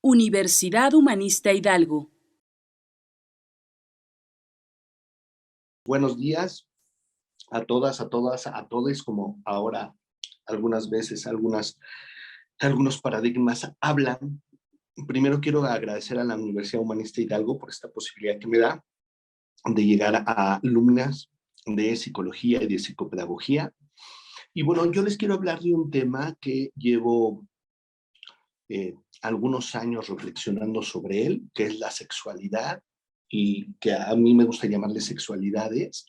Universidad Humanista Hidalgo. Buenos días a todas, a todos, como ahora algunas veces algunos paradigmas hablan. Primero quiero agradecer a la Universidad Humanista Hidalgo por esta posibilidad que me da de llegar a alumnas de psicología y de psicopedagogía. Y bueno, yo les quiero hablar de un tema que llevo algunos años reflexionando sobre él, que es la sexualidad, y que a mí me gusta llamarle sexualidades.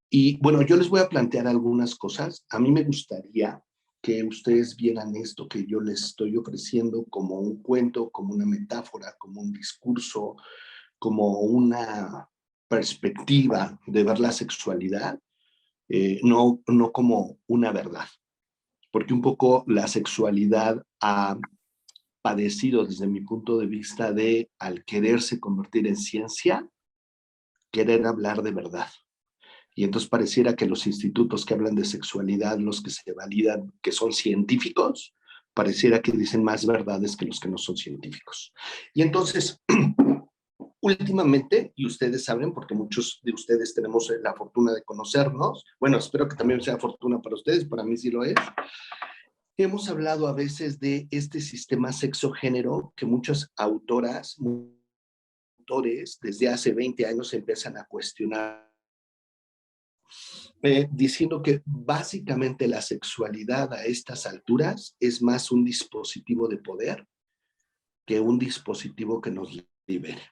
Y bueno, yo les voy a plantear algunas cosas. A mí me gustaría que ustedes vieran esto que yo les estoy ofreciendo como un cuento, como una metáfora, como un discurso, como una perspectiva de ver la sexualidad, no como una verdad. Porque un poco la sexualidad ha padecido desde mi punto de vista de, al quererse convertir en ciencia, querer hablar de verdad. Y entonces pareciera que los institutos que hablan de sexualidad, los que se validan, que son científicos, pareciera que dicen más verdades que los que no son científicos. Y entonces, últimamente, y ustedes saben, porque muchos de ustedes tenemos la fortuna de conocernos, bueno, espero que también sea fortuna para ustedes, para mí sí lo es, hemos hablado a veces de este sistema sexo-género que muchas autoras, autores, desde hace 20 años empiezan a cuestionar, diciendo que básicamente la sexualidad a estas alturas es más un dispositivo de poder que un dispositivo que nos libere.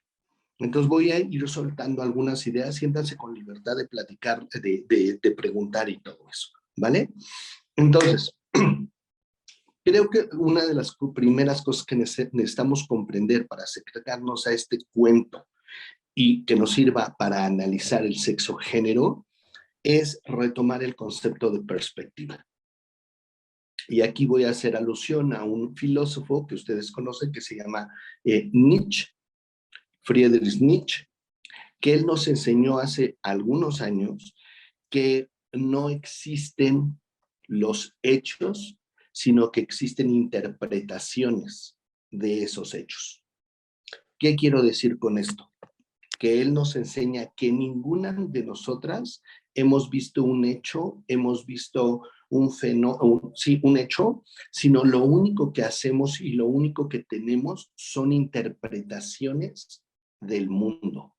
Entonces voy a ir soltando algunas ideas, siéntanse con libertad de platicar, de preguntar y todo eso, ¿vale? Entonces, creo que una de las primeras cosas que necesitamos comprender para acercarnos a este cuento y que nos sirva para analizar el sexo-género es retomar el concepto de perspectiva. Y aquí voy a hacer alusión a un filósofo que ustedes conocen que se llama Nietzsche, Friedrich Nietzsche, que él nos enseñó hace algunos años que no existen los hechos, sino que existen interpretaciones de esos hechos. ¿Qué quiero decir con esto? Que él nos enseña que ninguna de nosotras hemos visto un hecho, hemos visto un hecho, sino lo único que hacemos y lo único que tenemos son interpretaciones del mundo.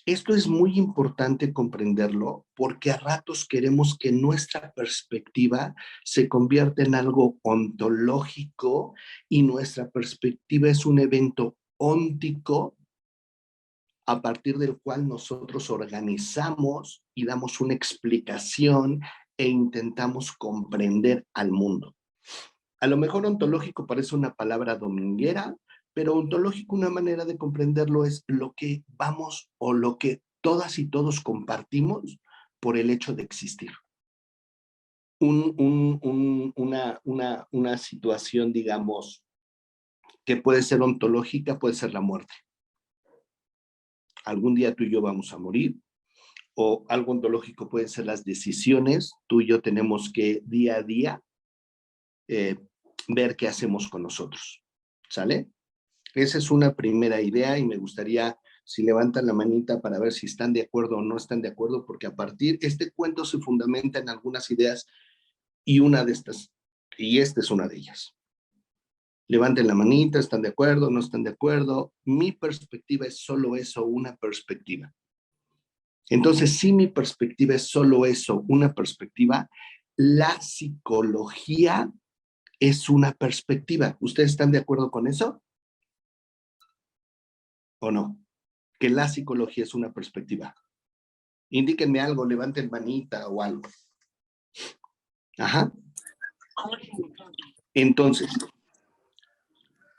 Esto es muy importante comprenderlo porque a ratos queremos que nuestra perspectiva se convierta en algo ontológico y nuestra perspectiva es un evento óntico a partir del cual nosotros organizamos y damos una explicación e intentamos comprender al mundo. A lo mejor ontológico parece una palabra dominguera, pero ontológico, una manera de comprenderlo es lo que vamos o lo que todas y todos compartimos por el hecho de existir. Una situación, digamos, que puede ser ontológica, puede ser la muerte. Algún día tú y yo vamos a morir, o algo ontológico pueden ser las decisiones. Tú y yo tenemos que día a día ver qué hacemos con nosotros. ¿Sale? Esa es una primera idea y me gustaría si levantan la manita para ver si están de acuerdo o no están de acuerdo, porque a partir, este cuento se fundamenta en algunas ideas y esta es una de ellas. Levanten la manita, ¿están de acuerdo? ¿No están de acuerdo? Mi perspectiva es solo eso, una perspectiva. Entonces, si mi perspectiva es solo eso, una perspectiva, la psicología es una perspectiva. ¿Ustedes están de acuerdo con eso? ¿O no? Que la psicología es una perspectiva. Indíquenme algo, levanten manita o algo. Ajá. Entonces,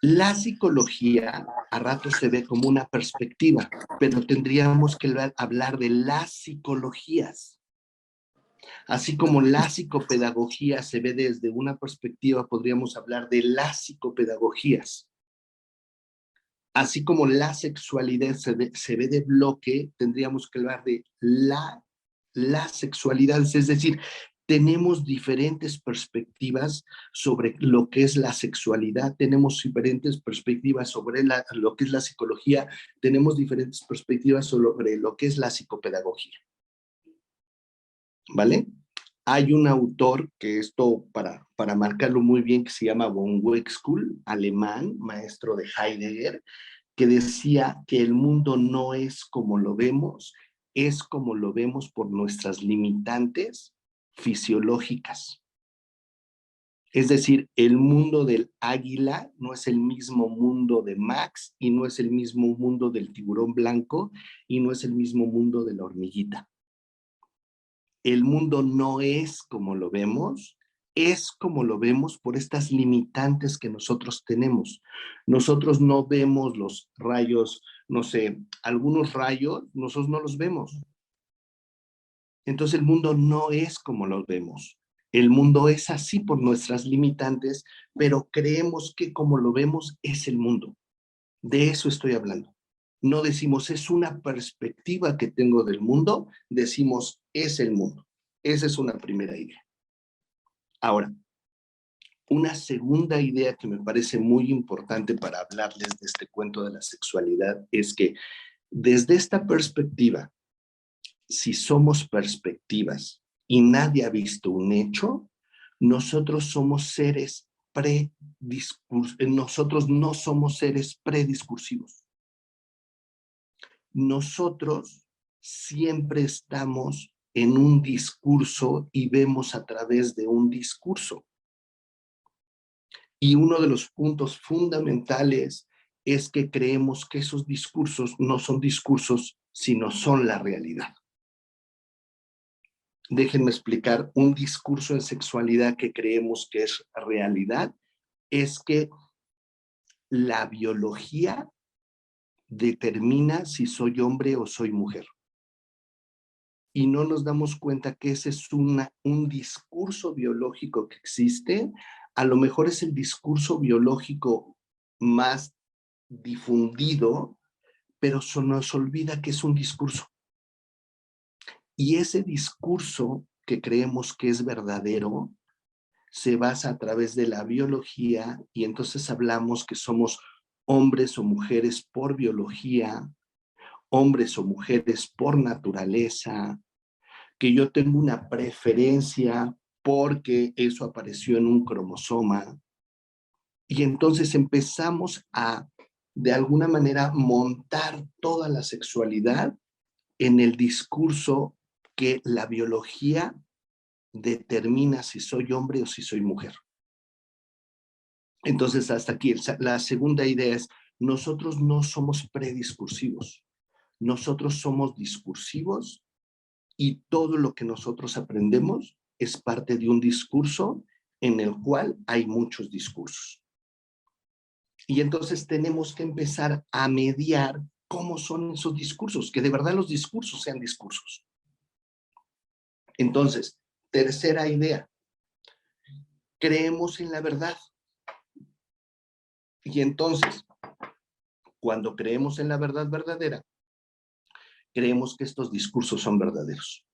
la psicología a rato se ve como una perspectiva, pero tendríamos que hablar de las psicologías. Así como la psicopedagogía se ve desde una perspectiva, podríamos hablar de las psicopedagogías. Así como la sexualidad se ve de bloque, tendríamos que hablar de las sexualidades, es decir, tenemos diferentes perspectivas sobre lo que es la sexualidad, tenemos diferentes perspectivas sobre lo que es la psicología, tenemos diferentes perspectivas sobre lo que es la psicopedagogía. ¿Vale? Hay un autor que esto, para marcarlo muy bien, que se llama von Uexküll, alemán, maestro de Heidegger, que decía que el mundo no es como lo vemos, es como lo vemos por nuestras limitantes fisiológicas. Es decir, el mundo del águila no es el mismo mundo de Max y no es el mismo mundo del tiburón blanco y no es el mismo mundo de la hormiguita. El mundo no es como lo vemos, es como lo vemos por estas limitantes que nosotros tenemos. Nosotros no vemos los rayos, no sé, algunos rayos, nosotros no los vemos. Entonces el mundo no es como lo vemos. El mundo es así por nuestras limitantes, pero creemos que como lo vemos es el mundo. De eso estoy hablando. No decimos es una perspectiva que tengo del mundo, decimos es el mundo. Esa es una primera idea. Ahora, una segunda idea que me parece muy importante para hablarles de este cuento de la sexualidad es que desde esta perspectiva, si somos perspectivas y nadie ha visto un hecho, nosotros somos seres nosotros no somos seres prediscursivos. Nosotros siempre estamos en un discurso y vemos a través de un discurso. Y uno de los puntos fundamentales es que creemos que esos discursos no son discursos, sino son la realidad. Déjenme explicar, un discurso en sexualidad que creemos que es realidad es que la biología determina si soy hombre o soy mujer. Y no nos damos cuenta que ese es un discurso biológico que existe. A lo mejor es el discurso biológico más difundido, pero se nos olvida que es un discurso. Y ese discurso que creemos que es verdadero se basa a través de la biología y entonces hablamos que somos hombres o mujeres por biología, hombres o mujeres por naturaleza, que yo tengo una preferencia porque eso apareció en un cromosoma. Y entonces empezamos a, de alguna manera, montar toda la sexualidad en el discurso que la biología determina si soy hombre o si soy mujer. Entonces, hasta aquí, la segunda idea es, nosotros no somos prediscursivos, nosotros somos discursivos y todo lo que nosotros aprendemos es parte de un discurso en el cual hay muchos discursos. Y entonces tenemos que empezar a mediar cómo son esos discursos, que de verdad los discursos sean discursos. Entonces, tercera idea, creemos en la verdad. Y entonces, cuando creemos en la verdad verdadera, creemos que estos discursos son verdaderos.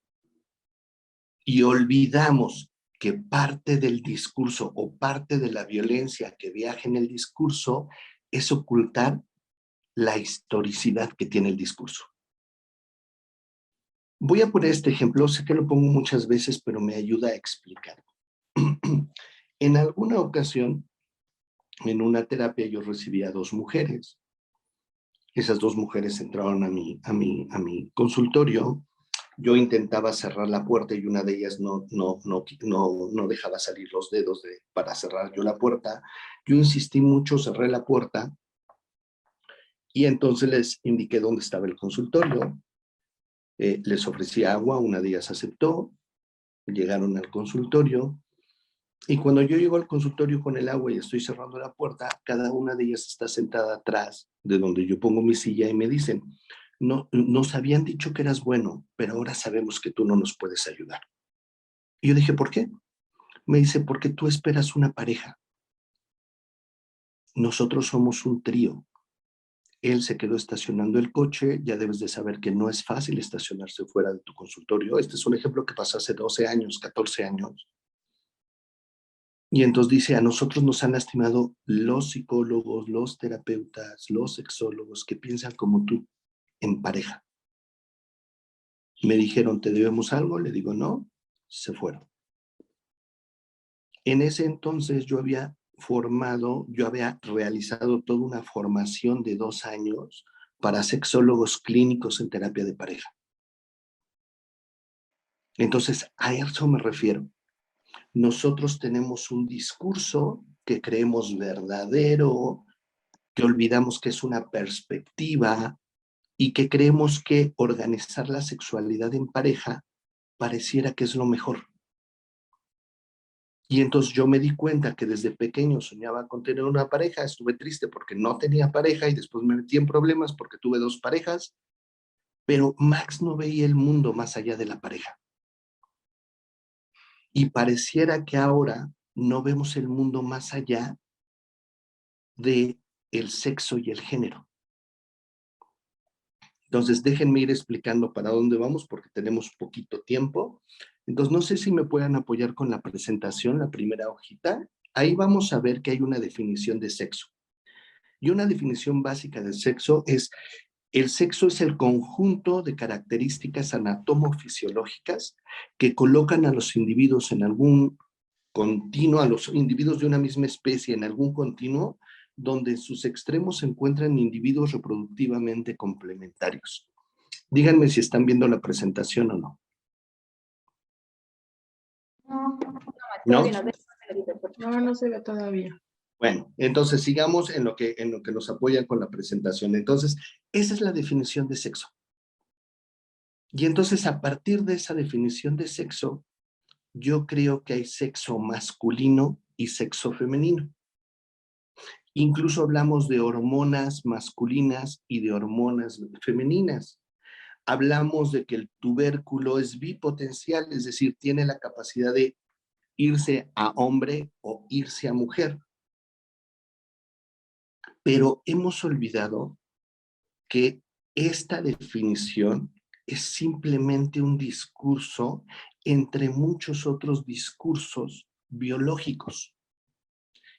Y olvidamos que parte del discurso o parte de la violencia que viaja en el discurso es ocultar la historicidad que tiene el discurso. Voy a poner este ejemplo, sé que lo pongo muchas veces, pero me ayuda a explicar. En alguna ocasión, en una terapia, yo recibí a 2 mujeres. Esas 2 mujeres entraron a mi consultorio. Yo intentaba cerrar la puerta y una de ellas no dejaba salir los dedos para cerrar yo la puerta. Yo insistí mucho, cerré la puerta y entonces les indiqué dónde estaba el consultorio. Les ofrecí agua, una de ellas aceptó, llegaron al consultorio y cuando yo llego al consultorio con el agua y estoy cerrando la puerta, cada una de ellas está sentada atrás de donde yo pongo mi silla y me dicen, no, nos habían dicho que eras bueno, pero ahora sabemos que tú no nos puedes ayudar. Y yo dije, ¿por qué? Me dice, porque tú esperas una pareja. Nosotros somos un trío. Él se quedó estacionando el coche. Ya debes de saber que no es fácil estacionarse fuera de tu consultorio. Este es un ejemplo que pasó hace 12 años, 14 años. Y entonces dice, a nosotros nos han lastimado los psicólogos, los terapeutas, los sexólogos que piensan como tú, en pareja. Me dijeron, ¿te debemos algo? Le digo, no, se fueron. En ese entonces yo había realizado toda una formación de 2 años para sexólogos clínicos en terapia de pareja. Entonces, a eso me refiero. Nosotros tenemos un discurso que creemos verdadero, que olvidamos que es una perspectiva y que creemos que organizar la sexualidad en pareja pareciera que es lo mejor. Y entonces yo me di cuenta que desde pequeño soñaba con tener una pareja. Estuve triste porque no tenía pareja y después me metí en problemas porque tuve 2 parejas, pero Max no veía el mundo más allá de la pareja. Y pareciera que ahora no vemos el mundo más allá de el sexo y el género. Entonces, déjenme ir explicando para dónde vamos porque tenemos poquito tiempo. Entonces, no sé si me puedan apoyar con la presentación, la primera hojita. Ahí vamos a ver que hay una definición de sexo. Y una definición básica del sexo es: el sexo es el conjunto de características anatomofisiológicas que colocan a los individuos en algún continuo, a los individuos de una misma especie en algún continuo, donde en sus extremos se encuentran individuos reproductivamente complementarios. Díganme si están viendo la presentación o no. ¿No? No, no se ve todavía. Bueno, entonces sigamos en lo que nos apoyan con la presentación. Entonces, esa es la definición de sexo. Y entonces, a partir de esa definición de sexo, yo creo que hay sexo masculino y sexo femenino. Incluso hablamos de hormonas masculinas y de hormonas femeninas. Hablamos de que el tubérculo es bipotencial, es decir, tiene la capacidad de irse a hombre o irse a mujer. Pero hemos olvidado que esta definición es simplemente un discurso entre muchos otros discursos biológicos.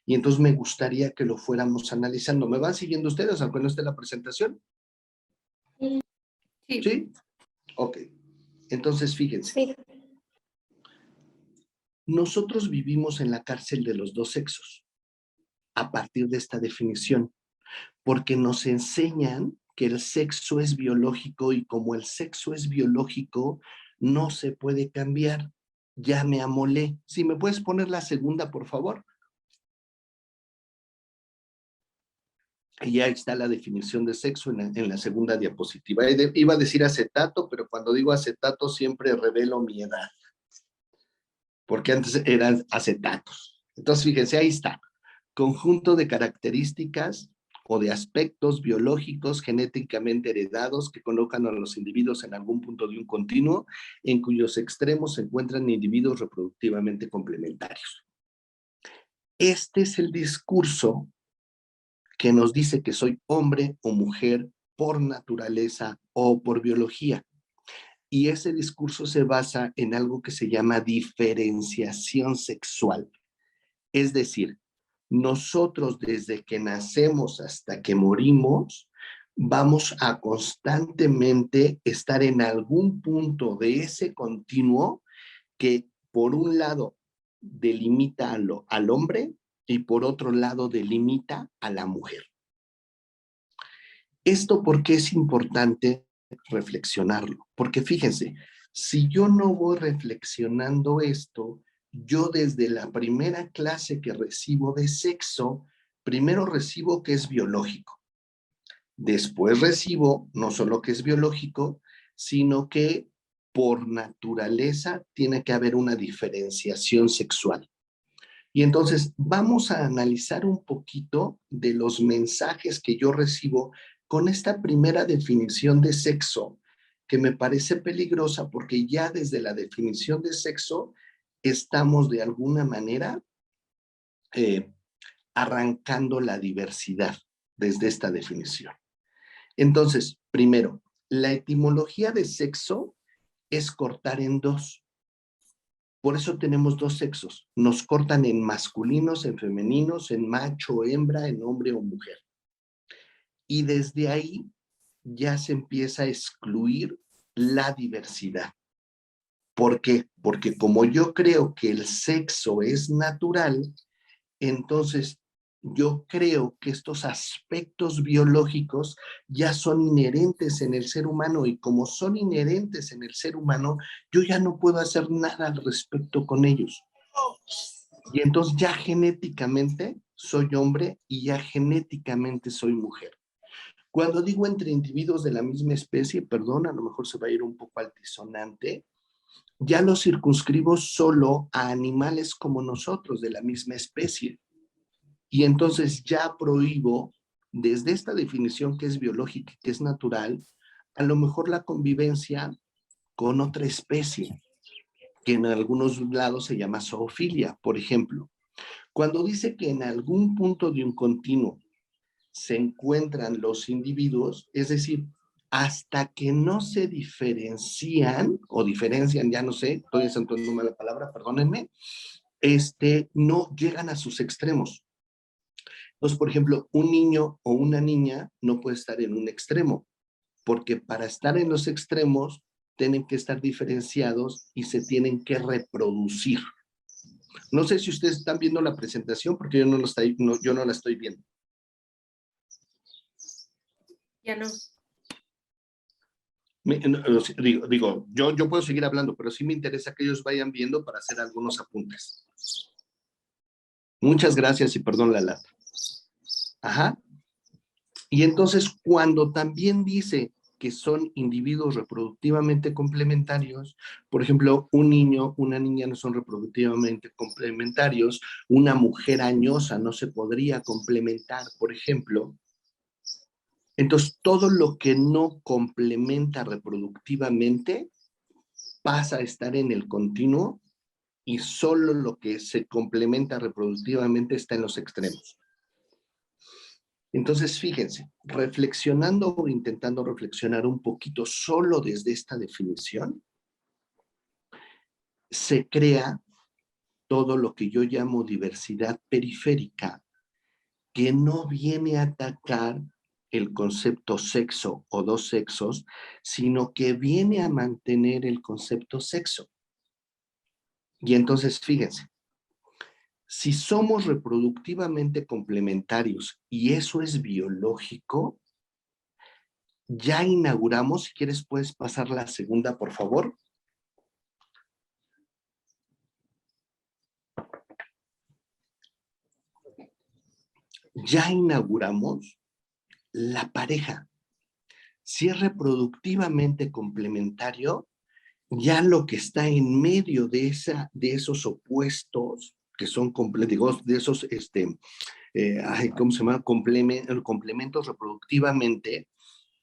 Y entonces me gustaría que lo fuéramos analizando. ¿Me van siguiendo ustedes, aunque no esté la presentación? Sí. ¿Sí? Ok. Entonces, fíjense. Sí. Nosotros vivimos en la cárcel de los 2 sexos a partir de esta definición, porque nos enseñan que el sexo es biológico y como el sexo es biológico, no se puede cambiar. Ya me amolé. ¿Sí me puedes poner la segunda, por favor? Y ahí está la definición de sexo en la segunda diapositiva. Iba a decir acetato, pero cuando digo acetato siempre revelo mi edad, porque antes eran acetatos. Entonces, fíjense, ahí está. Conjunto de características o de aspectos biológicos genéticamente heredados que colocan a los individuos en algún punto de un continuo, en cuyos extremos se encuentran individuos reproductivamente complementarios. Este es el discurso que nos dice que soy hombre o mujer por naturaleza o por biología. Y ese discurso se basa en algo que se llama diferenciación sexual. Es decir, nosotros desde que nacemos hasta que morimos, vamos a constantemente estar en algún punto de ese continuo que por un lado delimita al hombre y por otro lado delimita a la mujer. ¿Esto por qué es importante reflexionarlo? Porque fíjense, si yo no voy reflexionando esto, yo desde la primera clase que recibo de sexo, primero recibo que es biológico. Después recibo no solo que es biológico, sino que por naturaleza tiene que haber una diferenciación sexual. Y entonces vamos a analizar un poquito de los mensajes que yo recibo con esta primera definición de sexo, que me parece peligrosa porque ya desde la definición de sexo estamos de alguna manera arrancando la diversidad desde esta definición. Entonces, primero, la etimología de sexo es cortar en dos. Por eso tenemos dos sexos. Nos cortan en masculinos, en femeninos, en macho, hembra, en hombre o mujer. Y desde ahí ya se empieza a excluir la diversidad. ¿Por qué? Porque como yo creo que el sexo es natural, entonces yo creo que estos aspectos biológicos ya son inherentes en el ser humano y como son inherentes en el ser humano, yo ya no puedo hacer nada al respecto con ellos. Y entonces ya genéticamente soy hombre y ya genéticamente soy mujer. Cuando digo entre individuos de la misma especie, perdón, a lo mejor se va a ir un poco altisonante, ya lo circunscribo solo a animales como nosotros, de la misma especie. Y entonces ya prohíbo, desde esta definición que es biológica, que es natural, a lo mejor la convivencia con otra especie, que en algunos lados se llama zoofilia, por ejemplo. Cuando dice que en algún punto de un continuo se encuentran los individuos, es decir, hasta que no se diferencian o diferencian, ya no sé, estoy acentuando la palabra, perdónenme, no llegan a sus extremos. Entonces, por ejemplo, un niño o una niña no puede estar en un extremo, porque para estar en los extremos tienen que estar diferenciados y se tienen que reproducir. No sé si ustedes están viendo la presentación, porque yo no la estoy viendo. Ya no. Digo, yo puedo seguir hablando, pero sí me interesa que ellos vayan viendo para hacer algunos apuntes. Muchas gracias y perdón la lata. Ajá. Y entonces, cuando también dice que son individuos reproductivamente complementarios, por ejemplo, un niño, una niña no son reproductivamente complementarios, una mujer añosa no se podría complementar, por ejemplo. Entonces, todo lo que no complementa reproductivamente pasa a estar en el continuo y solo lo que se complementa reproductivamente está en los extremos. Entonces, fíjense, reflexionando o intentando reflexionar un poquito solo desde esta definición, se crea todo lo que yo llamo diversidad periférica, que no viene a atacar el concepto sexo o dos sexos, sino que viene a mantener el concepto sexo. Y entonces, fíjense, si somos reproductivamente complementarios y eso es biológico, ya inauguramos, si quieres puedes pasar la segunda, por favor. Ya inauguramos la pareja. Si es reproductivamente complementario, ya lo que está en medio de esos opuestos, que son de esos, ¿cómo se llama? Complementos reproductivamente,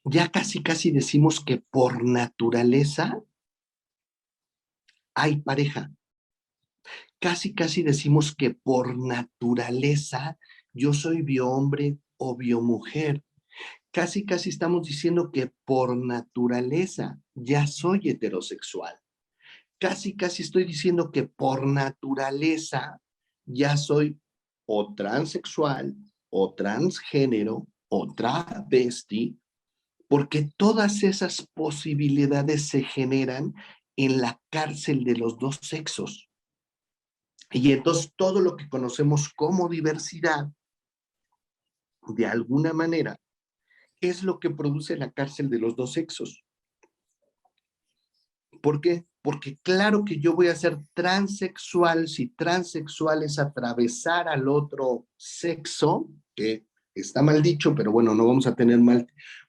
ya casi decimos que por naturaleza hay pareja. Casi decimos que por naturaleza yo soy biohombre o biomujer. Casi estamos diciendo que por naturaleza ya soy heterosexual. Casi estoy diciendo que por naturaleza ya soy o transexual, o transgénero, o travesti, porque todas esas posibilidades se generan en la cárcel de los dos sexos. Y entonces todo lo que conocemos como diversidad, de alguna manera, es lo que produce la cárcel de los dos sexos. ¿Por qué? Porque claro que yo voy a ser transexual si transexual es atravesar al otro sexo, que está mal dicho, pero bueno, no vamos a tener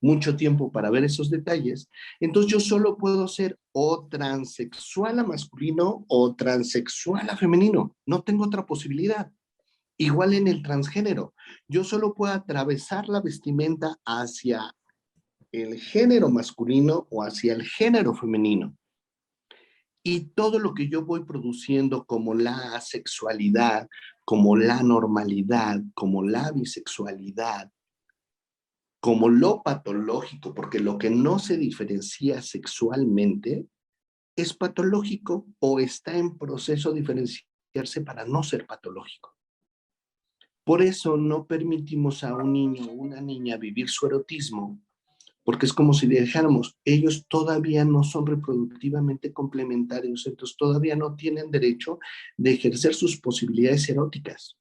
mucho tiempo para ver esos detalles. Entonces yo solo puedo ser o transexual a masculino o transexual a femenino. No tengo otra posibilidad. Igual en el transgénero. Yo solo puedo atravesar la vestimenta hacia el género masculino o hacia el género femenino. Y todo lo que yo voy produciendo como la asexualidad, como la normalidad, como la bisexualidad, como lo patológico, porque lo que no se diferencia sexualmente es patológico o está en proceso de diferenciarse para no ser patológico. Por eso no permitimos a un niño o una niña vivir su erotismo, porque es como si le dejáramos, ellos todavía no son reproductivamente complementarios, entonces todavía no tienen derecho de ejercer sus posibilidades eróticas.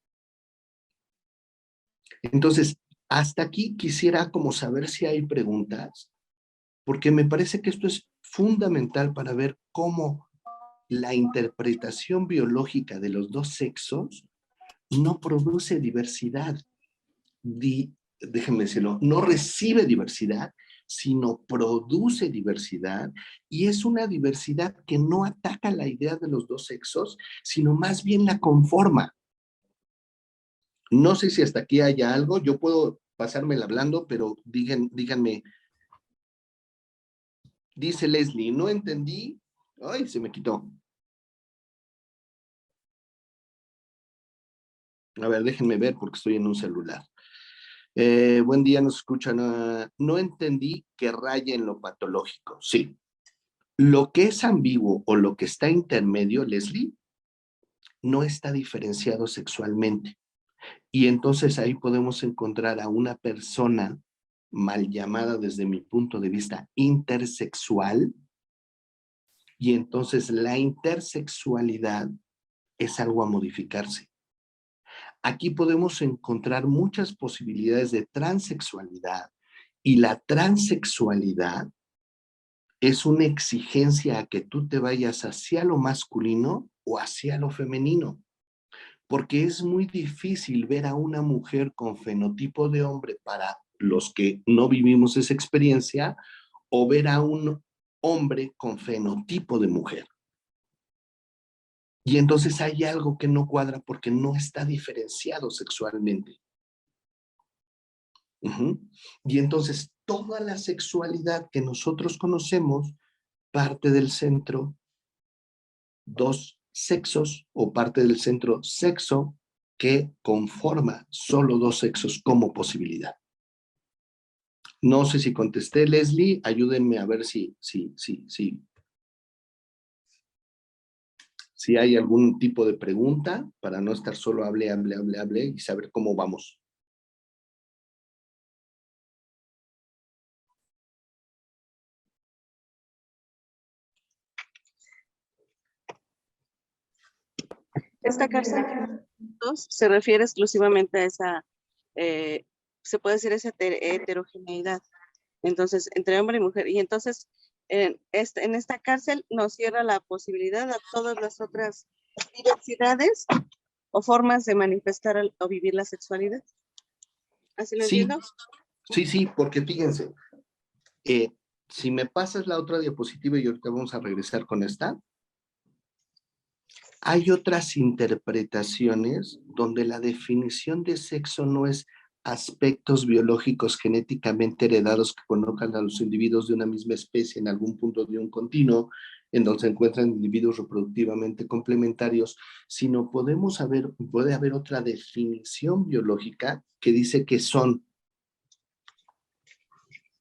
Entonces, hasta aquí quisiera como saber si hay preguntas, porque me parece que esto es fundamental para ver cómo la interpretación biológica de los dos sexos no produce diversidad, déjenme decirlo, no recibe diversidad, sino produce diversidad, y es una diversidad que no ataca la idea de los dos sexos, sino más bien la conforma. No sé si hasta aquí haya algo, yo puedo pasármela hablando, pero díganme. Dice Leslie, no entendí. Ay, se me quitó. A ver, déjenme ver porque estoy en un celular. Buen día, nos escuchan. No entendí que raya en lo patológico. Sí. Lo que es ambiguo o lo que está intermedio, Leslie, no está diferenciado sexualmente. Y entonces ahí podemos encontrar a una persona mal llamada desde mi punto de vista intersexual, y entonces la intersexualidad es algo a modificarse. Aquí podemos encontrar muchas posibilidades de transexualidad, y la transexualidad es una exigencia a que tú te vayas hacia lo masculino o hacia lo femenino, porque es muy difícil ver a una mujer con fenotipo de hombre para los que no vivimos esa experiencia, o ver a un hombre con fenotipo de mujer. Y entonces hay algo que no cuadra porque no está diferenciado sexualmente. Y entonces toda la sexualidad que nosotros conocemos parte del centro dos sexos, o parte del centro sexo, que conforma solo dos sexos como posibilidad. No sé si contesté, Leslie, ayúdenme a ver si hay algún tipo de pregunta para no estar solo hable y saber cómo vamos. Esta cárcel se refiere exclusivamente a esa, se puede decir esa heterogeneidad, entonces, entre hombre y mujer. Y entonces, en esta cárcel nos cierra la posibilidad a todas las otras diversidades o formas de manifestar o vivir la sexualidad. ¿Así lo entiendo? Sí, porque fíjense, si me pasas la otra diapositiva y ahorita vamos a regresar con esta, hay otras interpretaciones donde la definición de sexo no es aspectos biológicos genéticamente heredados que colocan a los individuos de una misma especie en algún punto de un continuo, en donde se encuentran individuos reproductivamente complementarios, sino puede haber otra definición biológica que dice que son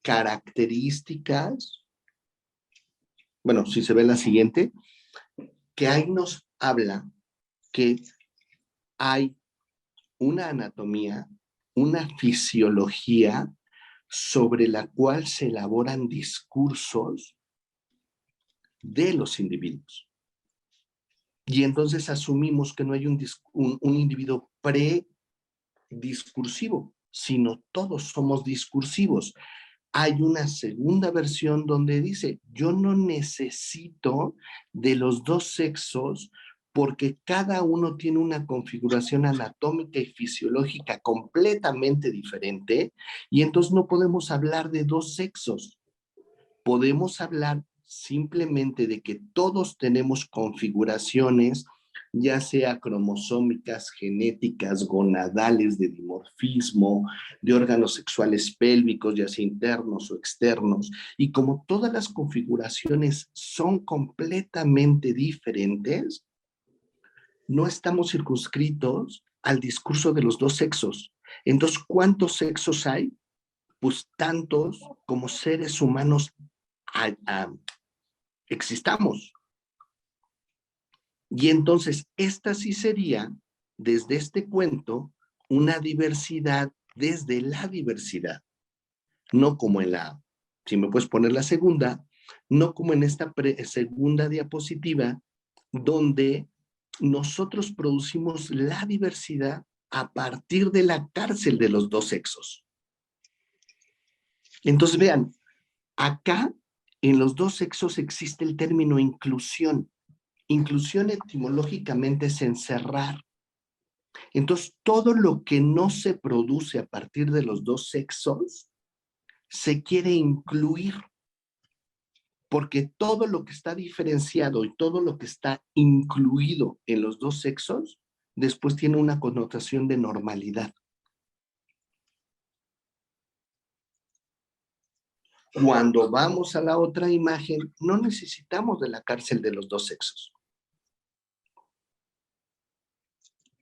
características, bueno, si se ve la siguiente, que ahí nos habla que hay una anatomía, una fisiología sobre la cual se elaboran discursos de los individuos. Y entonces asumimos que no hay un individuo prediscursivo, sino todos somos discursivos. Hay una segunda versión donde dice, yo no necesito de los dos sexos porque cada uno tiene una configuración anatómica y fisiológica completamente diferente, y entonces no podemos hablar de dos sexos. Podemos hablar simplemente de que todos tenemos configuraciones, ya sea cromosómicas, genéticas, gonadales, de dimorfismo, de órganos sexuales pélvicos, ya sea internos o externos, y como todas las configuraciones son completamente diferentes, no estamos circunscritos al discurso de los dos sexos. Entonces, ¿cuántos sexos hay? pues tantos como seres humanos existamos. Y entonces, esta sí sería, desde este cuento, una diversidad desde la diversidad. No como en la, si me puedes poner la segunda, no como en esta segunda diapositiva, donde nosotros producimos la diversidad a partir de la cárcel de los dos sexos. Entonces, vean, acá en los dos sexos existe el término inclusión. Inclusión etimológicamente es encerrar. Entonces, todo lo que no se produce a partir de los dos sexos se quiere incluir, porque todo lo que está diferenciado y todo lo que está incluido en los dos sexos, después tiene una connotación de normalidad. Cuando vamos a la otra imagen, no necesitamos de la cárcel de los dos sexos,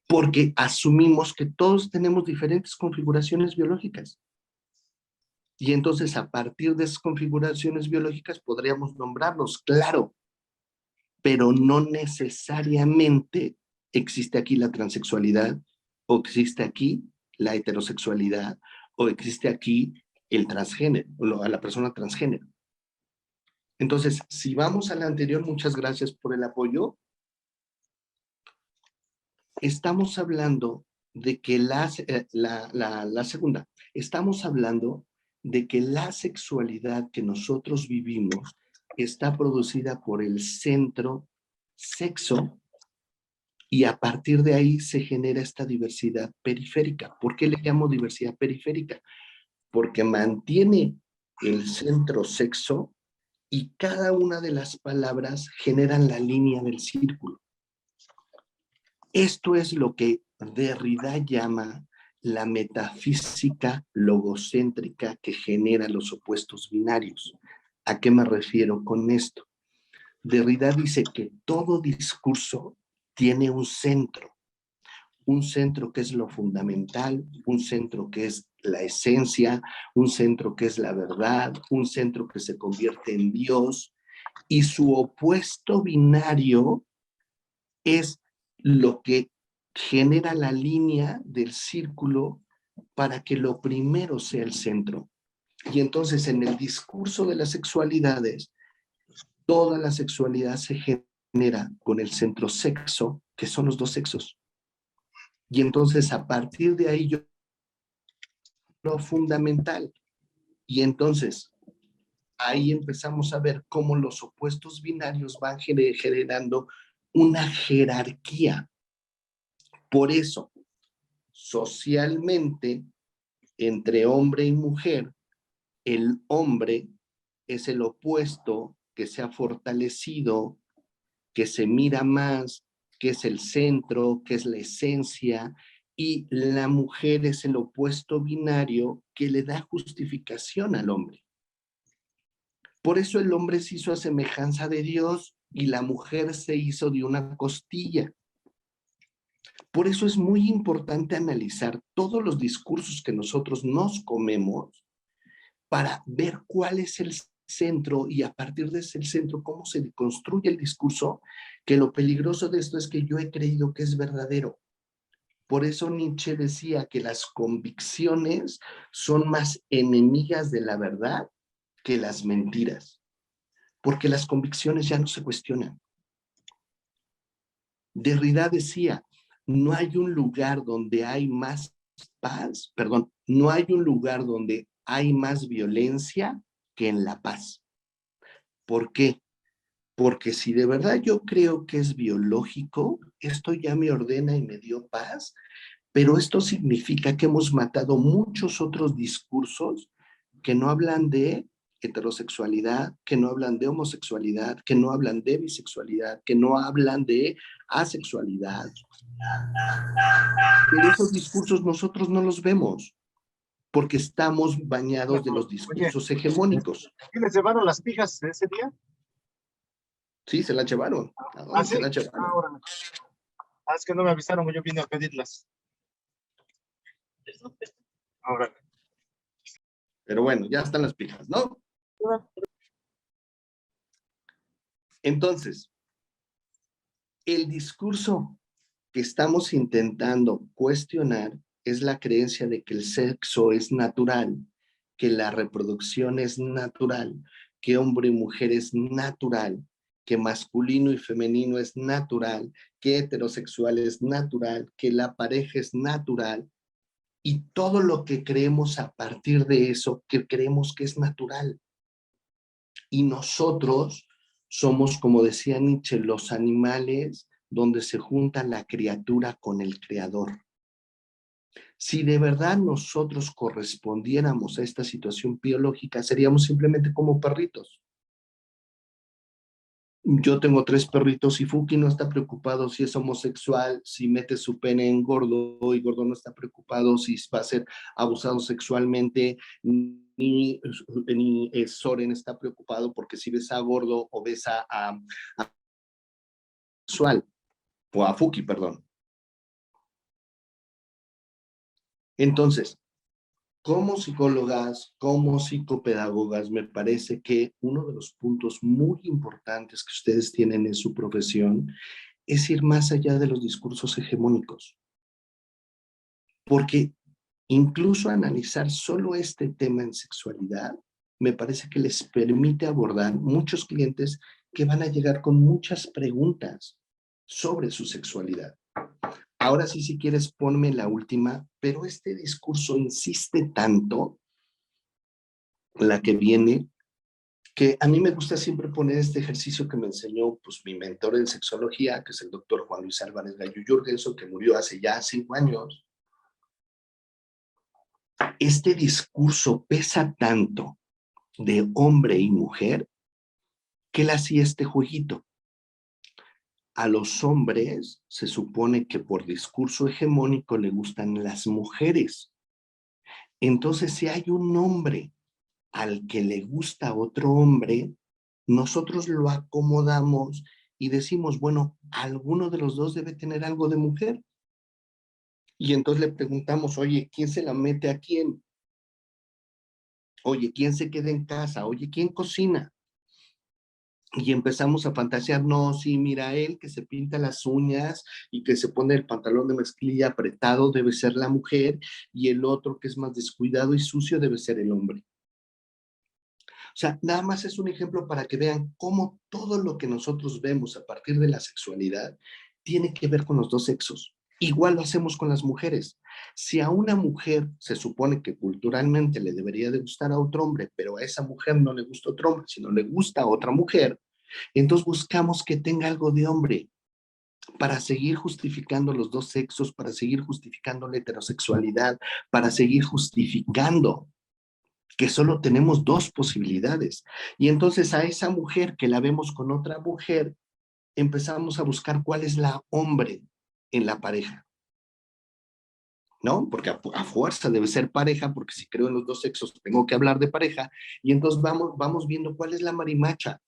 porque asumimos que todos tenemos diferentes configuraciones biológicas. Y entonces, a partir de esas configuraciones biológicas, podríamos nombrarlos, claro, pero no necesariamente existe aquí la transexualidad, o existe aquí la heterosexualidad, o existe aquí el transgénero, o a la persona transgénero. Entonces, si vamos a la anterior, muchas gracias por el apoyo. Estamos hablando de que la segunda, estamos hablando de que la sexualidad que nosotros vivimos está producida por el centro sexo y a partir de ahí se genera esta diversidad periférica. ¿Por qué le llamo diversidad periférica? Porque mantiene el centro sexo y cada una de las palabras generan la línea del círculo. Esto es lo que Derrida llama la metafísica logocéntrica que genera los opuestos binarios. ¿A qué me refiero con esto? Derrida dice que todo discurso tiene un centro que es lo fundamental, un centro que es la esencia, un centro que es la verdad, un centro que se convierte en Dios, y su opuesto binario es lo que genera la línea del círculo para que lo primero sea el centro. Y entonces en el discurso de las sexualidades, toda la sexualidad se genera con el centro sexo, que son los dos sexos. Y entonces a partir de ahí yo lo fundamental. Y entonces ahí empezamos a ver cómo los opuestos binarios van generando una jerarquía. Por eso, socialmente, entre hombre y mujer, el hombre es el opuesto que se ha fortalecido, que se mira más, que es el centro, que es la esencia, y la mujer es el opuesto binario que le da justificación al hombre. Por eso el hombre se hizo a semejanza de Dios y la mujer se hizo de una costilla. Por eso es muy importante analizar todos los discursos que nosotros nos comemos para ver cuál es el centro y a partir de ese centro cómo se construye el discurso, que lo peligroso de esto es que yo he creído que es verdadero. Por eso Nietzsche decía que las convicciones son más enemigas de la verdad que las mentiras, porque las convicciones ya no se cuestionan. Derrida decía, no hay un lugar donde hay más paz, perdón, no hay un lugar donde hay más violencia que en la paz. ¿Por qué? Porque si de verdad yo creo que es biológico, esto ya me ordena y me dio paz, pero esto significa que hemos matado muchos otros discursos que no hablan de heterosexualidad, que no hablan de homosexualidad, que no hablan de bisexualidad, que no hablan de asexualidad. Pero esos discursos nosotros no los vemos porque estamos bañados de los discursos hegemónicos. ¿Sí les llevaron las pijas ese día? Sí, se la llevaron. ¿A dónde ¿Sí? se la llevaron? Ahora. Es que no me avisaron, yo vine a pedirlas. Ahora. Pero bueno, ya están las pijas, ¿no? No, Entonces, el discurso que estamos intentando cuestionar es la creencia de que el sexo es natural, que la reproducción es natural, que hombre y mujer es natural, que masculino y femenino es natural, que heterosexual es natural, que la pareja es natural, y todo lo que creemos a partir de eso, que creemos que es natural. Y nosotros somos, como decía Nietzsche, los animales donde se junta la criatura con el creador. Si de verdad nosotros correspondiéramos a esta situación biológica, seríamos simplemente como perritos. Yo tengo 3 perritos y Fuki no está preocupado si es homosexual, si mete su pene en Gordo, y Gordo no está preocupado si va a ser abusado sexualmente, ni Soren está preocupado porque si besa a Gordo o besa a sexual, o a Fuki, perdón. Entonces, como psicólogas, como psicopedagogas, me parece que uno de los puntos muy importantes que ustedes tienen en su profesión es ir más allá de los discursos hegemónicos. Porque incluso analizar solo este tema en sexualidad, me parece que les permite abordar muchos clientes que van a llegar con muchas preguntas sobre su sexualidad. Ahora sí, si quieres, ponme la última, pero este discurso insiste tanto, la que viene, que a mí me gusta siempre poner este ejercicio que me enseñó pues, mi mentor en sexología, que es el doctor Juan Luis Álvarez Gallo Jorgensen, que murió hace ya 5 años. Este discurso pesa tanto de hombre y mujer que él hacía este jueguito. A los hombres se supone que por discurso hegemónico le gustan las mujeres. Entonces, si hay un hombre al que le gusta otro hombre, nosotros lo acomodamos y decimos, bueno, alguno de los dos debe tener algo de mujer. Y entonces le preguntamos, oye, ¿quién se la mete a quién? Oye, ¿quién se queda en casa? Oye, ¿quién cocina? Y empezamos a fantasear, no, sí, mira, él que se pinta las uñas y que se pone el pantalón de mezclilla apretado debe ser la mujer, y el otro que es más descuidado y sucio debe ser el hombre. O sea, nada más es un ejemplo para que vean cómo todo lo que nosotros vemos a partir de la sexualidad tiene que ver con los dos sexos. Igual lo hacemos con las mujeres. Si a una mujer se supone que culturalmente le debería de gustar a otro hombre, pero a esa mujer no le gusta otro hombre, sino le gusta a otra mujer, entonces buscamos que tenga algo de hombre para seguir justificando los dos sexos, para seguir justificando la heterosexualidad, para seguir justificando que solo tenemos 2 posibilidades. Y entonces a esa mujer que la vemos con otra mujer, empezamos a buscar cuál es la hombre en la pareja, ¿no? Porque a fuerza debe ser pareja, porque si creo en los dos sexos tengo que hablar de pareja, y entonces vamos viendo cuál es la marimacha,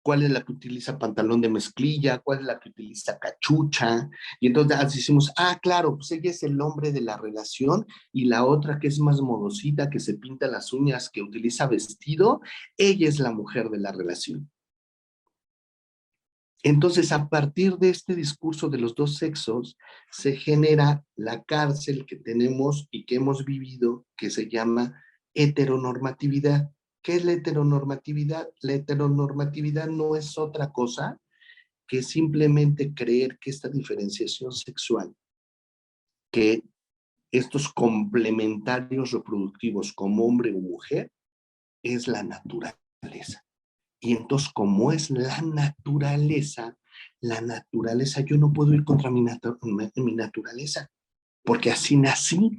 cuál es la que utiliza pantalón de mezclilla, cuál es la que utiliza cachucha, y entonces decimos, ah, claro, pues ella es el hombre de la relación, y la otra que es más modosita, que se pinta las uñas, que utiliza vestido, ella es la mujer de la relación. Entonces, a partir de este discurso de los dos sexos, se genera la cárcel que tenemos y que hemos vivido, que se llama heteronormatividad. ¿Qué es la heteronormatividad? La heteronormatividad no es otra cosa que simplemente creer que esta diferenciación sexual, que estos complementarios reproductivos como hombre o mujer, es la naturaleza. Y entonces, como es la naturaleza, yo no puedo ir contra mi naturaleza, porque así nací.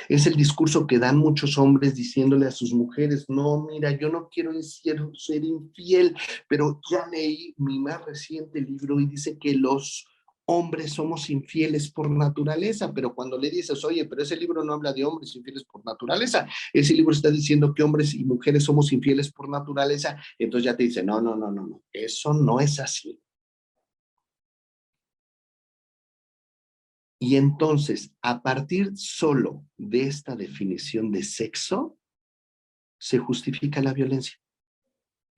Es el discurso que dan muchos hombres diciéndole a sus mujeres, no, mira, yo no quiero ser infiel, pero ya leí mi más reciente libro y dice que los hombres somos infieles por naturaleza, pero cuando le dices, oye, pero ese libro no habla de hombres infieles por naturaleza, ese libro está diciendo que hombres y mujeres somos infieles por naturaleza, entonces ya te dice, no, no, no, no, no, eso no es así. Y entonces, a partir solo de esta definición de sexo, se justifica la violencia.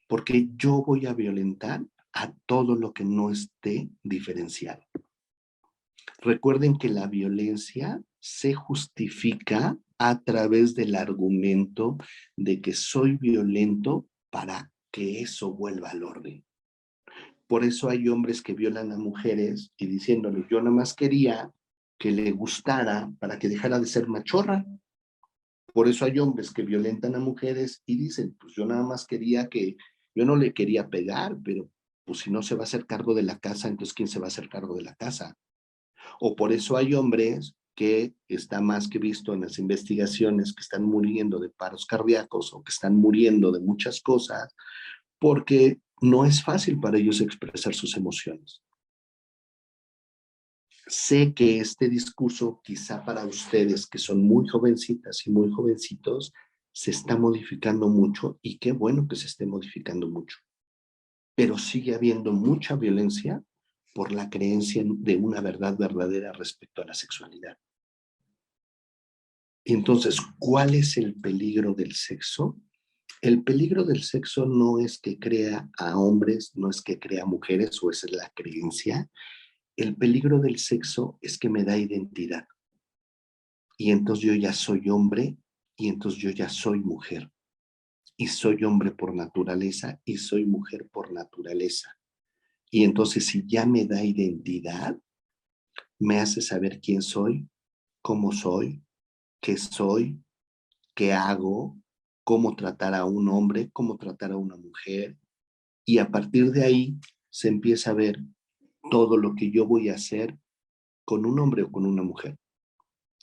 Porque yo voy a violentar a todo lo que no esté diferenciado. Recuerden que la violencia se justifica a través del argumento de que soy violento para que eso vuelva al orden. Por eso hay hombres que violan a mujeres y diciéndole, yo nada más quería que le gustara para que dejara de ser machorra. Por eso hay hombres que violentan a mujeres y dicen, pues yo nada más quería que, yo no le quería pegar, pero pues si no se va a hacer cargo de la casa, entonces ¿quién se va a hacer cargo de la casa? O por eso hay hombres que está más que visto en las investigaciones que están muriendo de paros cardíacos o que están muriendo de muchas cosas, porque no es fácil para ellos expresar sus emociones. Sé que este discurso, quizá para ustedes que son muy jovencitas y muy jovencitos, se está modificando mucho y qué bueno que se esté modificando mucho. Pero sigue habiendo mucha violencia por la creencia de una verdad verdadera respecto a la sexualidad. Entonces, ¿cuál es el peligro del sexo? El peligro del sexo no es que crea a hombres, no es que crea a mujeres, o esa es la creencia. El peligro del sexo es que me da identidad. Y entonces yo ya soy hombre, y entonces yo ya soy mujer. Y soy hombre por naturaleza, y soy mujer por naturaleza. Y entonces si ya me da identidad, me hace saber quién soy, qué hago, cómo tratar a un hombre, cómo tratar a una mujer. Y a partir de ahí se empieza a ver todo lo que yo voy a hacer con un hombre o con una mujer.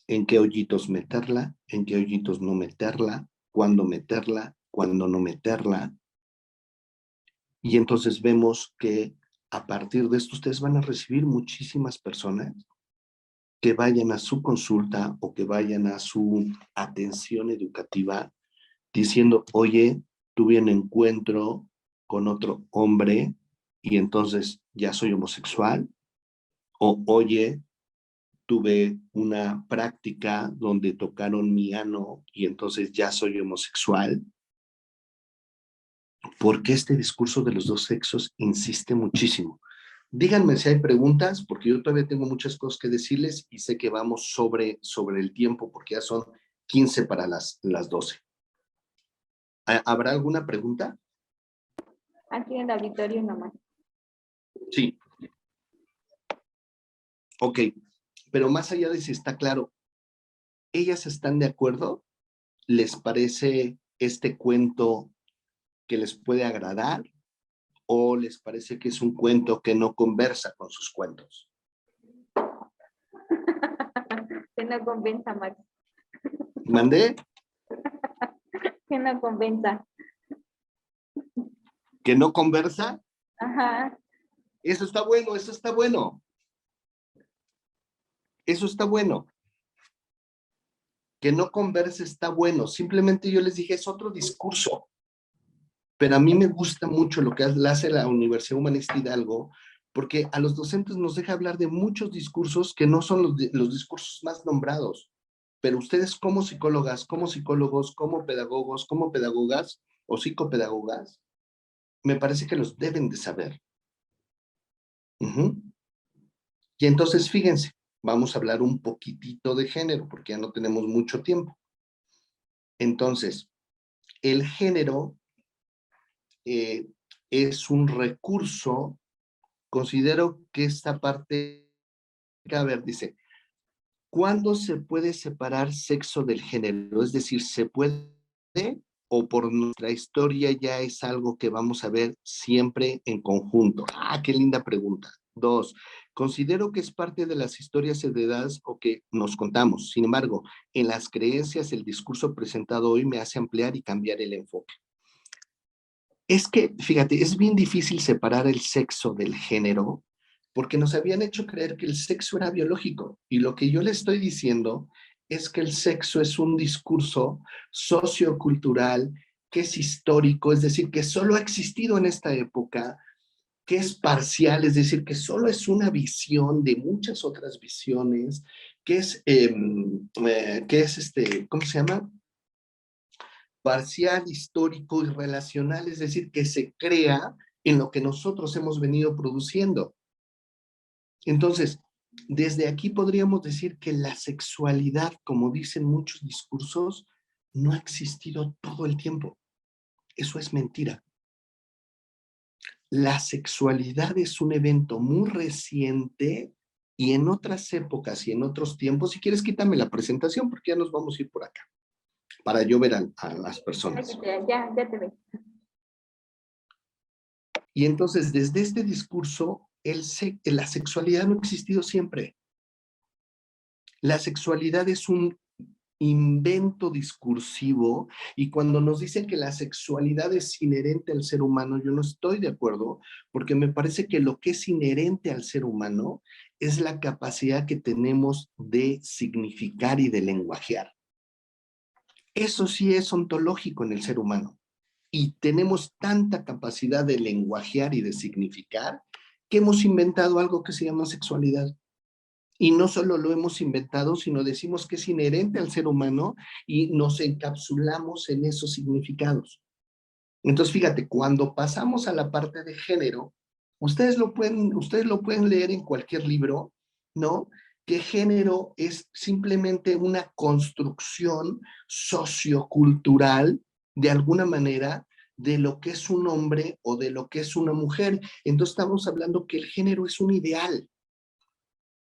En qué hoyitos meterla, en qué hoyitos no meterla, cuándo no meterla. Y entonces vemos que a partir de esto ustedes van a recibir muchísimas personas que vayan a su consulta o que vayan a su atención educativa diciendo, oye, tuve un encuentro con otro hombre y entonces ya soy homosexual. O, oye, tuve una práctica donde tocaron mi ano y entonces ya soy homosexual. Porque este discurso de los dos sexos insiste muchísimo. Díganme si hay preguntas, porque yo todavía tengo muchas cosas que decirles y sé que vamos sobre el tiempo, porque ya son 15 para las 12. ¿Habrá alguna pregunta? Aquí en el auditorio nomás. Sí. Ok, pero más allá de si está claro, ¿ellas están de acuerdo? ¿Les parece este cuento que les puede agradar? ¿O les parece que es un cuento que no conversa con sus cuentos? Que no convenza, Max. ¿Mandé? Que no convenza. ¿Que no conversa? Ajá. Eso está bueno, eso está bueno. Eso está bueno. Que no converse está bueno. Simplemente yo les dije, es otro discurso. Pero a mí me gusta mucho lo que hace la Universidad Humanista Hidalgo, porque a los docentes nos deja hablar de muchos discursos que no son los discursos más nombrados. Pero ustedes como psicólogas, como psicólogos, como pedagogos, como pedagogas o psicopedagogas, me parece que los deben de saber. Y entonces, fíjense, vamos a hablar un poquitito de género, porque ya no tenemos mucho tiempo. Entonces, el género es un recurso, considero que esta parte, a ver, dice, ¿cuándo se puede separar sexo del género? Es decir, ¿se puede o por nuestra historia ya es algo que vamos a ver siempre en conjunto? Ah, qué linda pregunta. 2, considero que es parte de las historias heredadas o que nos contamos. Sin embargo, en las creencias, el discurso presentado hoy me hace ampliar y cambiar el enfoque. Es que, fíjate, es bien difícil separar el sexo del género porque nos habían hecho creer que el sexo era biológico. Y lo que yo le estoy diciendo es que el sexo es un discurso sociocultural que es histórico, es decir, que solo ha existido en esta época, que es parcial, es decir, que solo es una visión de muchas otras visiones, que es ¿cómo se llama? parcial, histórico y relacional, es decir, que se crea en lo que nosotros hemos venido produciendo. Entonces, desde aquí podríamos decir que la sexualidad, como dicen muchos discursos, no ha existido todo el tiempo. Eso es mentira. La sexualidad es un evento muy reciente y en otras épocas y en otros tiempos, si quieres quítame la presentación porque ya nos vamos a ir por acá, para yo ver a las personas. Ya te veo. Y entonces, desde este discurso, la sexualidad no ha existido siempre. La sexualidad es un invento discursivo y cuando nos dicen que la sexualidad es inherente al ser humano, yo no estoy de acuerdo porque me parece que lo que es inherente al ser humano es la capacidad que tenemos de significar y de lenguajear. Eso sí es ontológico en el ser humano y tenemos tanta capacidad de lenguajear y de significar que hemos inventado algo que se llama sexualidad. Y no solo lo hemos inventado, sino decimos que es inherente al ser humano y nos encapsulamos en esos significados. Entonces, fíjate, cuando pasamos a la parte de género, ustedes lo pueden leer en cualquier libro, ¿no? Que género es simplemente una construcción sociocultural, de alguna manera, de lo que es un hombre o de lo que es una mujer. Entonces, estamos hablando que el género es un ideal.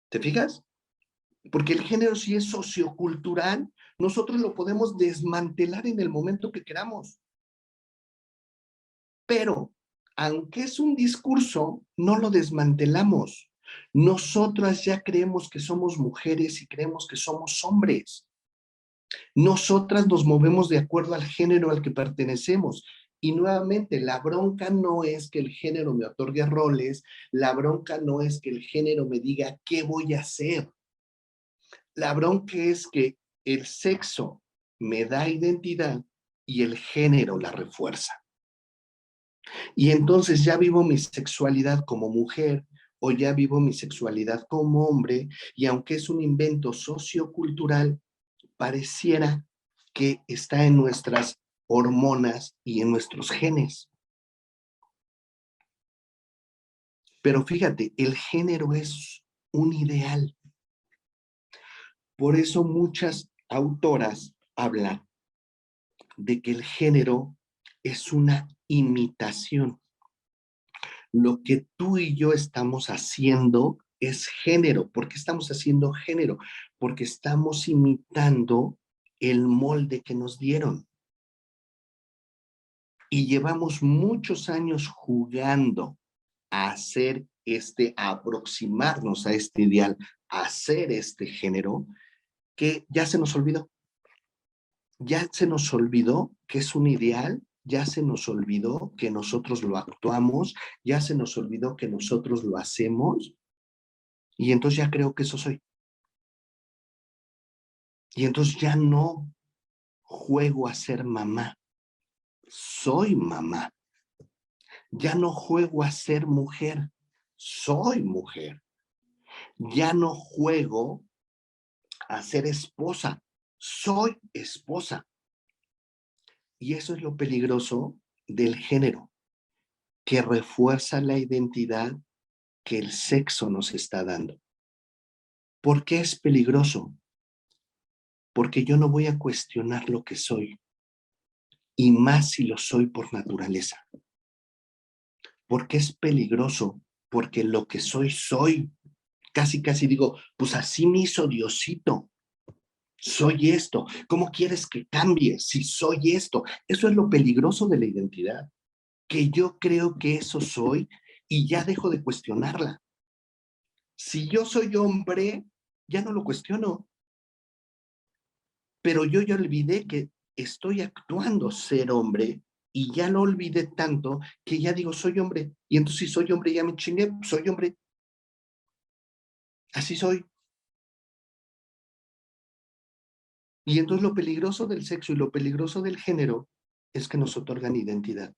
¿Te fijas? Porque el género sí es sociocultural, nosotros lo podemos desmantelar en el momento que queramos. Pero, aunque es un discurso, no lo desmantelamos. Nosotras ya creemos que somos mujeres y creemos que somos hombres. Nosotras nos movemos de acuerdo al género al que pertenecemos. Y nuevamente, la bronca no es que el género me otorgue roles, la bronca no es que el género me diga qué voy a hacer. La bronca es que el sexo me da identidad y el género la refuerza. Y entonces ya vivo mi sexualidad como mujer o ya vivo mi sexualidad como hombre y aunque es un invento sociocultural, pareciera que está en nuestras hormonas y en nuestros genes. Pero fíjate, el género es un ideal. Por eso muchas autoras hablan de que el género es una imitación. Lo que tú y yo estamos haciendo es género. ¿Por qué estamos haciendo género? Porque estamos imitando el molde que nos dieron. Y llevamos muchos años jugando a hacer a aproximarnos a este ideal, a hacer este género, que ya se nos olvidó. Ya se nos olvidó que es un ideal, ya se nos olvidó que nosotros lo actuamos, ya se nos olvidó que nosotros lo hacemos, y entonces ya creo que eso soy. Y entonces ya no juego a ser mamá, soy mamá. Ya no juego a ser mujer, soy mujer. Ya no juego a ser esposa, soy esposa. Y eso es lo peligroso del género, que refuerza la identidad que el sexo nos está dando. ¿Por qué es peligroso? Porque yo no voy a cuestionar lo que soy, y más si lo soy por naturaleza. ¿Por qué es peligroso? Porque lo que soy, soy. Casi, casi digo, pues así me hizo Diosito. Soy esto. ¿Cómo quieres que cambie si soy esto? Eso es lo peligroso de la identidad, que yo creo que eso soy y ya dejo de cuestionarla. Si yo soy hombre, ya no lo cuestiono. Pero yo ya olvidé que estoy actuando ser hombre y ya lo olvidé tanto que ya digo soy hombre. Y entonces si soy hombre ya me chingué, soy hombre. Así soy. Y entonces lo peligroso del sexo y lo peligroso del género es que nos otorgan identidad.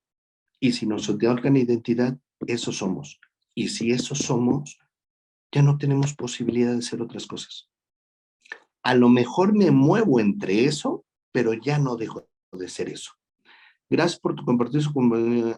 Y si nos otorgan identidad, eso somos. Y si eso somos, ya no tenemos posibilidad de ser otras cosas. A lo mejor me muevo entre eso, pero ya no dejo de ser eso. Gracias por tu compartir.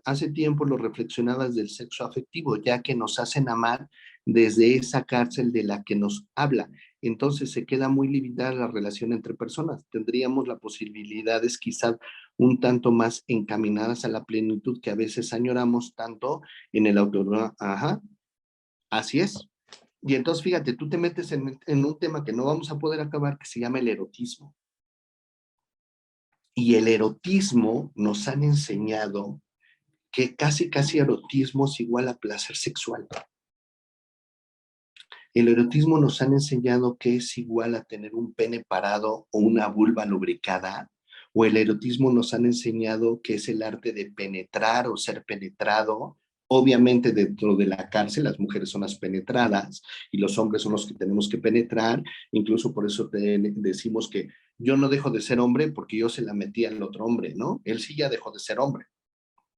Hace tiempo lo reflexionabas del sexo afectivo, ya que nos hacen amar desde esa cárcel de la que nos habla. Entonces se queda muy limitada la relación entre personas. Tendríamos las posibilidades quizás un tanto más encaminadas a la plenitud que a veces añoramos tanto en el autor. Ajá, así es. Y entonces fíjate, tú te metes en un tema que no vamos a poder acabar, que se llama el erotismo. Y el erotismo nos han enseñado que casi erotismo es igual a placer sexual. El erotismo nos han enseñado que es igual a tener un pene parado o una vulva lubricada, o el erotismo nos han enseñado que es el arte de penetrar o ser penetrado. Obviamente dentro de la cárcel las mujeres son las penetradas y los hombres son los que tenemos que penetrar. Incluso por eso decimos que yo no dejo de ser hombre porque yo se la metí al otro hombre, ¿no? Él sí ya dejó de ser hombre.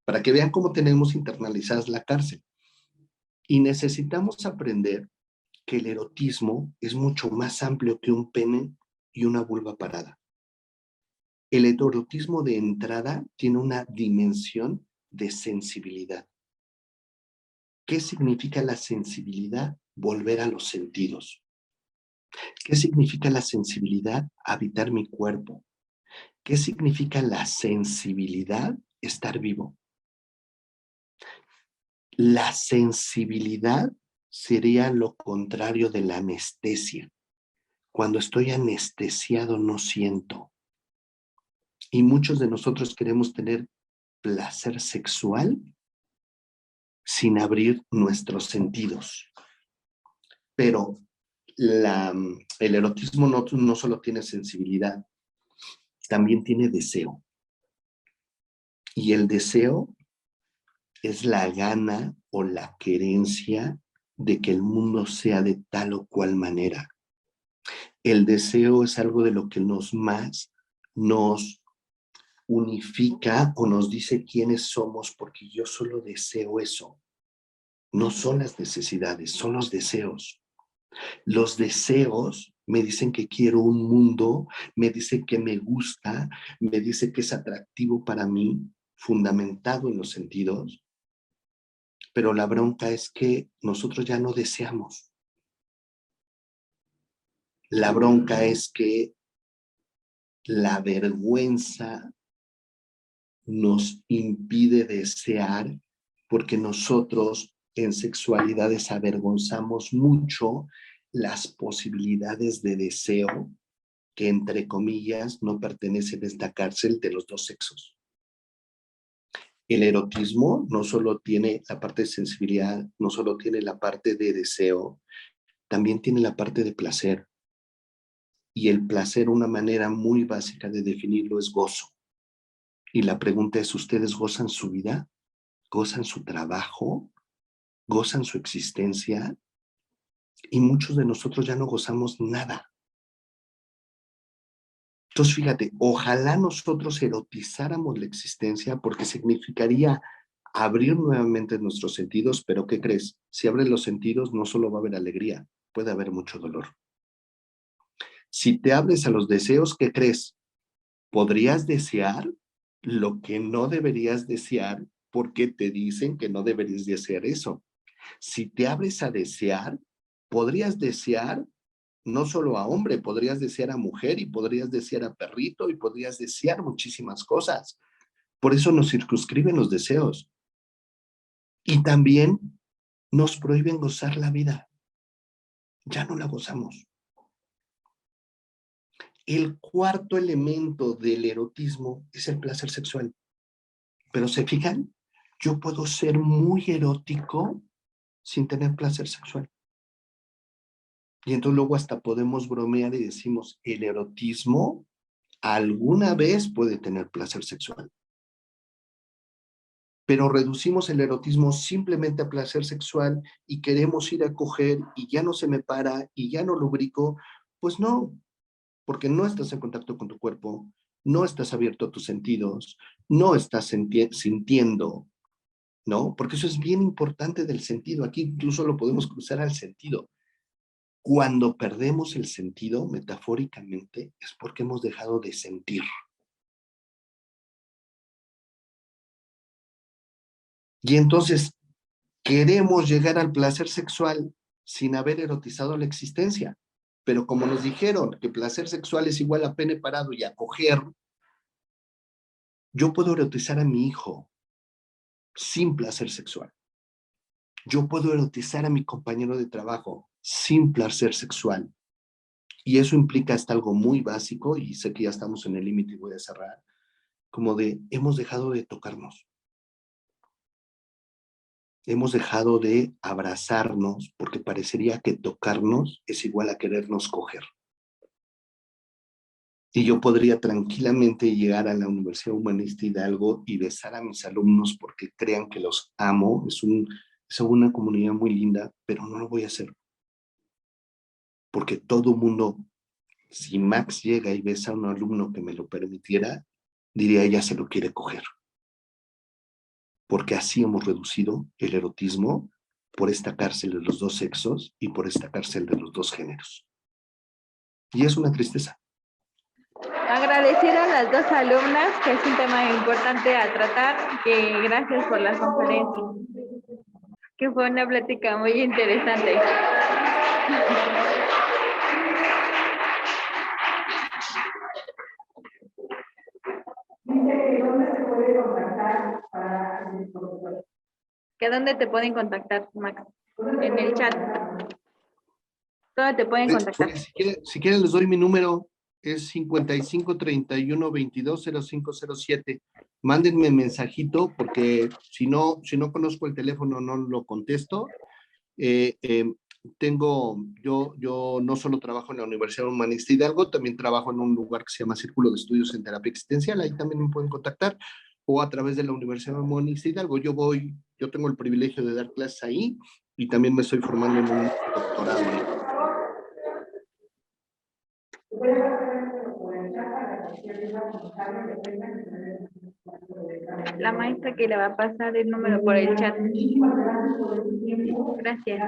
Para que vean cómo tenemos internalizadas la cárcel. Y necesitamos aprender que el erotismo es mucho más amplio que un pene y una vulva parada. El erotismo de entrada tiene una dimensión de sensibilidad. ¿Qué significa la sensibilidad? Volver a los sentidos. ¿Qué significa la sensibilidad? Habitar mi cuerpo. ¿Qué significa la sensibilidad? Estar vivo. La sensibilidad sería lo contrario de la anestesia. Cuando estoy anestesiado no siento. Y muchos de nosotros queremos tener placer sexual sin abrir nuestros sentidos. Pero el erotismo no solo tiene sensibilidad, también tiene deseo. Y el deseo es la gana o la querencia de que el mundo sea de tal o cual manera. El deseo es algo de lo que nos unifica o nos dice quiénes somos, porque yo solo deseo eso. No son las necesidades, son los deseos. Los deseos me dicen que quiero un mundo, me dicen que me gusta, me dice que es atractivo para mí, fundamentado en los sentidos. Pero la bronca es que nosotros ya no deseamos. La bronca es que la vergüenza nos impide desear porque nosotros en sexualidades avergonzamos mucho las posibilidades de deseo que, entre comillas, no pertenecen a esta cárcel de los dos sexos. El erotismo no solo tiene la parte de sensibilidad, no solo tiene la parte de deseo, también tiene la parte de placer. Y el placer, una manera muy básica de definirlo, es gozo. Y la pregunta es, ¿ustedes gozan su vida? ¿Gozan su trabajo? ¿Gozan su existencia? Y muchos de nosotros ya no gozamos nada. Entonces, fíjate, ojalá nosotros erotizáramos la existencia porque significaría abrir nuevamente nuestros sentidos, pero ¿qué crees? Si abres los sentidos, no solo va a haber alegría, puede haber mucho dolor. Si te abres a los deseos, ¿qué crees? Podrías desear lo que no deberías desear porque te dicen que no deberías desear eso. Si te abres a desear, podrías desear no solo a hombre, podrías desear a mujer y podrías desear a perrito y podrías desear muchísimas cosas. Por eso nos circunscriben los deseos. Y también nos prohíben gozar la vida. Ya no la gozamos. El cuarto elemento del erotismo es el placer sexual. Pero ¿se fijan? Yo puedo ser muy erótico sin tener placer sexual. Y entonces luego hasta podemos bromear y decimos, el erotismo alguna vez puede tener placer sexual. Pero reducimos el erotismo simplemente a placer sexual y queremos ir a coger y ya no se me para y ya no lubrico. Pues no, porque no estás en contacto con tu cuerpo, no estás abierto a tus sentidos, no estás sintiendo, ¿no? Porque eso es bien importante del sentido. Aquí incluso lo podemos cruzar al sentido. Cuando perdemos el sentido, metafóricamente, es porque hemos dejado de sentir. Y entonces queremos llegar al placer sexual sin haber erotizado la existencia. Pero como nos dijeron que placer sexual es igual a pene parado y a coger, yo puedo erotizar a mi hijo sin placer sexual. Yo puedo erotizar a mi compañero de trabajo sin placer sexual. Y eso implica hasta algo muy básico, y sé que ya estamos en el límite y voy a cerrar, como de hemos dejado de tocarnos. Hemos dejado de abrazarnos porque parecería que tocarnos es igual a querernos coger. Y yo podría tranquilamente llegar a la Universidad Humanista Hidalgo y besar a mis alumnos porque crean que los amo. Es una comunidad muy linda, pero no lo voy a hacer. Porque todo mundo, si Max llega y besa a un alumno que me lo permitiera, diría ella se lo quiere coger. Porque así hemos reducido el erotismo por esta cárcel de los dos sexos y por esta cárcel de los dos géneros. Y es una tristeza. Agradecer a las dos alumnas, que es un tema importante a tratar, que gracias por la conferencia, que fue una plática muy interesante. ¿Que dónde te pueden contactar, Max? En el chat. ¿Dónde te pueden contactar? Si quieren les doy mi número, es 55 31 22 0507. Mándenme mensajito porque si no conozco el teléfono no lo contesto. Yo no solo trabajo en la Universidad Humanista Hidalgo, también trabajo en un lugar que se llama Círculo de Estudios en Terapia Existencial, ahí también me pueden contactar, o a través de la Universidad Humanista Hidalgo. Yo tengo el privilegio de dar clases ahí y también me estoy formando en un doctorado. La maestra que le va a pasar el número por el chat. Gracias.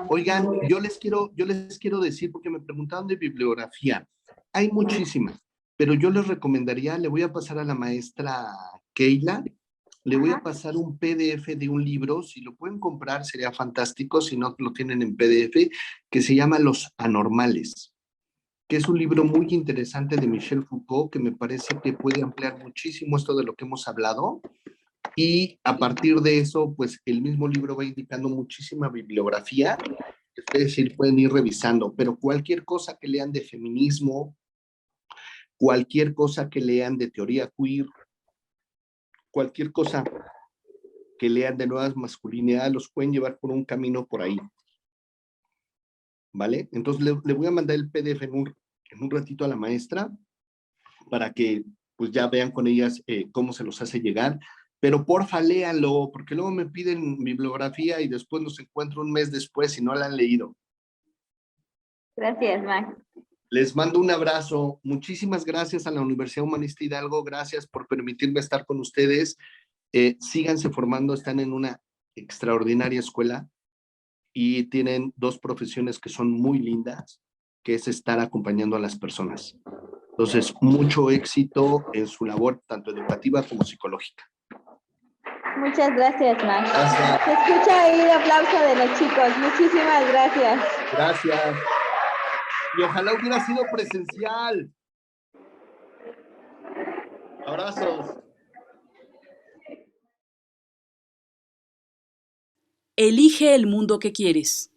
Oigan, yo les quiero decir, porque me preguntaban de bibliografía. Hay muchísimas, pero yo les recomendaría, le voy a pasar a la maestra Keila, le voy a pasar un PDF de un libro, si lo pueden comprar sería fantástico, si no lo tienen en PDF, que se llama Los Anormales, que es un libro muy interesante de Michel Foucault, que me parece que puede ampliar muchísimo esto de lo que hemos hablado. Y a partir de eso, pues el mismo libro va indicando muchísima bibliografía, que ustedes pueden ir revisando, pero cualquier cosa que lean de feminismo, cualquier cosa que lean de teoría queer, cualquier cosa que lean de nuevas masculinidades, los pueden llevar por un camino por ahí. ¿Vale? Entonces le voy a mandar el PDF en un ratito a la maestra para que pues ya vean con ellas cómo se los hace llegar. Pero porfa, léanlo, porque luego me piden bibliografía y después los encuentro un mes después y no la han leído. Gracias, Max. Les mando un abrazo. Muchísimas gracias a la Universidad Humanista Hidalgo. Gracias por permitirme estar con ustedes. Síganse formando, están en una extraordinaria escuela y tienen dos profesiones que son muy lindas, que es estar acompañando a las personas. Entonces, mucho éxito en su labor, tanto educativa como psicológica. Muchas gracias, Max. Gracias. Se escucha ahí el aplauso de los chicos. Muchísimas gracias. Gracias. Y ojalá hubiera sido presencial. Abrazos. Elige el mundo que quieres.